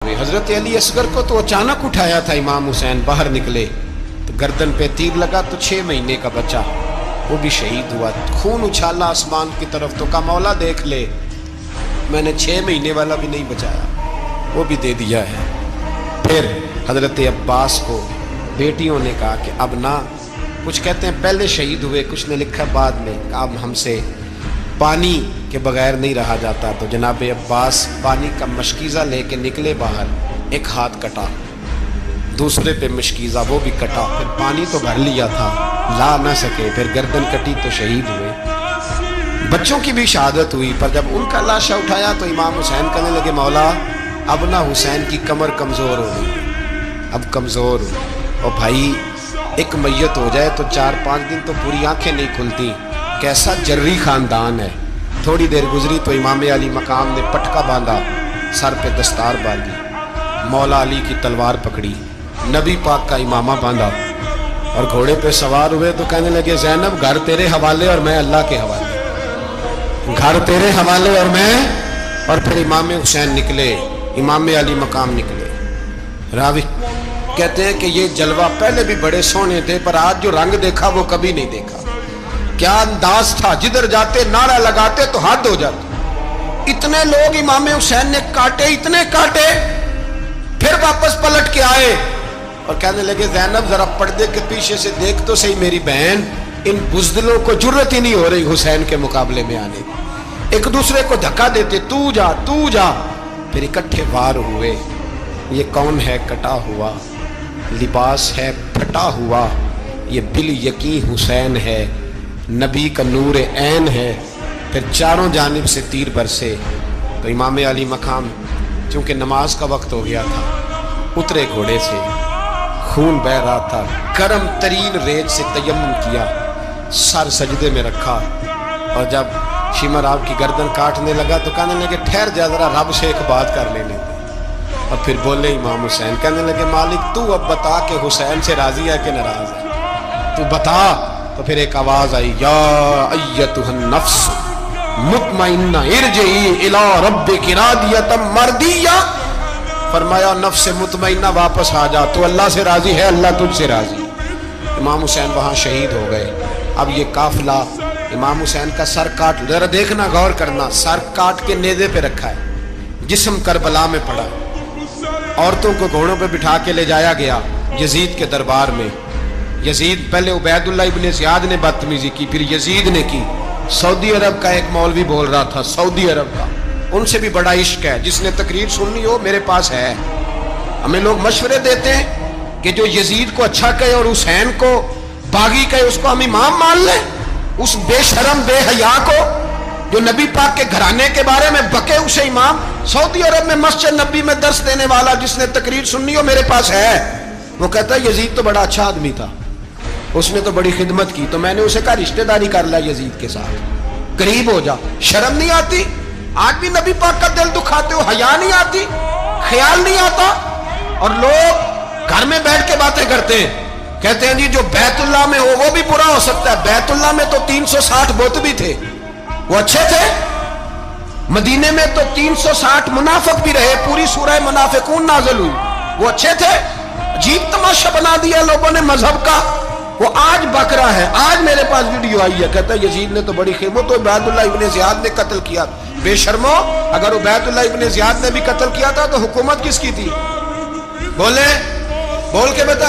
حضرت علی اصغر کو تو اچانک اٹھایا تھا امام حسین، باہر نکلے تو گردن پہ تیر لگا تو 6 مہینے کا بچہ وہ بھی شہید ہوا، خون اچھالا آسمان کی طرف تو کہا مولا دیکھ لے میں نے 6 مہینے والا بھی نہیں بچایا، وہ بھی دے دیا ہے۔ پھر حضرت عباس کو بیٹیوں نے کہا کہ اب نہ، کچھ کہتے ہیں پہلے شہید ہوئے، کچھ نے لکھا بعد میں، اب ہم سے پانی کے بغیر نہیں رہا جاتا، تو جناب عباس پانی کا مشکیزہ لے کے نکلے باہر، ایک ہاتھ کٹا، دوسرے پہ مشکیزہ وہ بھی کٹا، پھر پانی تو بھر لیا تھا لا نہ سکے، پھر گردن کٹی تو شہید ہوئے۔ بچوں کی بھی شہادت ہوئی، پر جب ان کا لاشا اٹھایا تو امام حسین کہنے لگے مولا اب نہ حسین کی کمر کمزور ہو گئی، اب کمزور ہو، اور بھائی ایک میت ہو جائے تو 4-5 دن تو پوری آنکھیں نہیں کھلتی، کیسا جری خاندان ہے۔ تھوڑی دیر گزری تو امام علی مقام نے پٹکا باندھا، سر پہ دستار باندھی، مولا علی کی تلوار پکڑی، نبی پاک کا امامہ باندھا اور گھوڑے پہ سوار ہوئے تو کہنے لگے زینب گھر تیرے حوالے اور میں اللہ کے حوالے، گھر تیرے حوالے اور میں، اور پھر امام حسین نکلے، امام علی مقام نکلے۔ راوی کہتے ہیں کہ یہ جلوہ پہلے بھی بڑے سونے تھے، پر آج جو رنگ دیکھا وہ کبھی نہیں دیکھا۔ کیا انداز تھا، جدھر جاتے نعرہ لگاتے تو حد ہو جاتی۔ اتنے لوگ امام حسین نے کاٹے، اتنے کاٹے، پھر واپس پلٹ کے آئے اور کہنے لگے زینب ذرا پردے کے پیچھے سے دیکھ تو صحیح میری بہن، ان بزدلوں کو جرت ہی نہیں ہو رہی حسین کے مقابلے میں آنے، ایک دوسرے کو دھکا دیتے، تو جا تو جا، پھر اکٹھے وار ہوئے۔ یہ کون ہے کٹا ہوا، لباس ہے پھٹا ہوا، یہ بال یقین حسین ہے، نبی کا نور عین ہے۔ پھر چاروں جانب سے تیر برسے تو امام علی مقام چونکہ نماز کا وقت ہو گیا تھا، اترے گھوڑے سے، خون بہ رہا تھا، گرم ترین ریت سے تیمم کیا، سر سجدے میں رکھا، اور جب شمر آپ کی گردن کاٹنے لگا تو کہنے لگے ٹھہر جا ذرا رب سے ایک بات کر لینے دے، اور پھر بولے امام حسین، کہنے لگے مالک تو اب بتا کہ حسین سے راضی ہے کہ ناراض ہے، تو بتا۔ تو پھر ایک آواز آئی، یا ایتھا النفس مطمئنہ ارجعی الی ربک راضیۃ مرضیہ، فرمایا نفس مطمئنہ واپس آ جا، تو اللہ سے راضی ہے، اللہ تجھ سے راضی۔ امام حسین وہاں شہید ہو گئے۔ اب یہ قافلہ امام حسین کا سر کاٹ، ذرا دیکھنا غور کرنا، سر کاٹ کے نیزے پہ رکھا ہے، جسم کربلا میں پڑا، عورتوں کو گھوڑوں پہ بٹھا کے لے جایا گیا یزید کے دربار میں۔ یزید پہلے عبید اللہ ابن زیاد نے بدتمیزی کی، پھر یزید نے کی۔ سعودی عرب کا ایک مولوی بول رہا تھا، سعودی عرب کا، ان سے بھی بڑا عشق ہے، جس نے تقریر سننی ہو میرے پاس ہے۔ ہمیں لوگ مشورے دیتے ہیں کہ جو یزید کو اچھا کہے اور حسین کو باغی کہے اس کو ہم امام مان لیں، اس بے شرم بے حیا کو جو نبی پاک کے گھرانے کے بارے میں بکے اسے امام۔ سعودی عرب میں مسجد نبی میں درس دینے والا جس نے تقریر سننی ہو میرے پاس ہے، وہ کہتا ہے یزید تو بڑا اچھا آدمی تھا، اس نے تو بڑی خدمت کی، تو میں نے اسے کہا رشتہ داری کر لیا یزید کے ساتھ، قریب ہو جا۔ شرم نہیں آتی؟ آج بھی نبی پاک کا دل دکھاتے ہو، حیا نہیں آتی، خیال نہیں آتا؟ اور لوگ گھر میں بیٹھ کے باتیں کرتے ہیں، کہتے ہیں جی جو بیت اللہ میں ہو وہ بھی برا ہو سکتا ہے۔ بیت اللہ میں تو 360 بت بھی تھے، وہ اچھے تھے۔ مدینے میں تو 360 منافق بھی رہے، پوری سورہ منافقون نازل ہوئی، وہ اچھے تھے۔ عجیب تماشا بنا دیا لوگوں نے مذہب کا۔ وہ آج بک رہا ہے، آج میرے پاس ویڈیو آئی ہے، کہتا ہے یزید نے تو بڑی خدمت، تو عبید اللہ ابن زیاد نے قتل کیا۔ بے شرمو، اگر عبید اللہ ابن زیاد نے بھی قتل کیا تھا تو حکومت کس کی تھی؟ بولے، بول کے بتا۔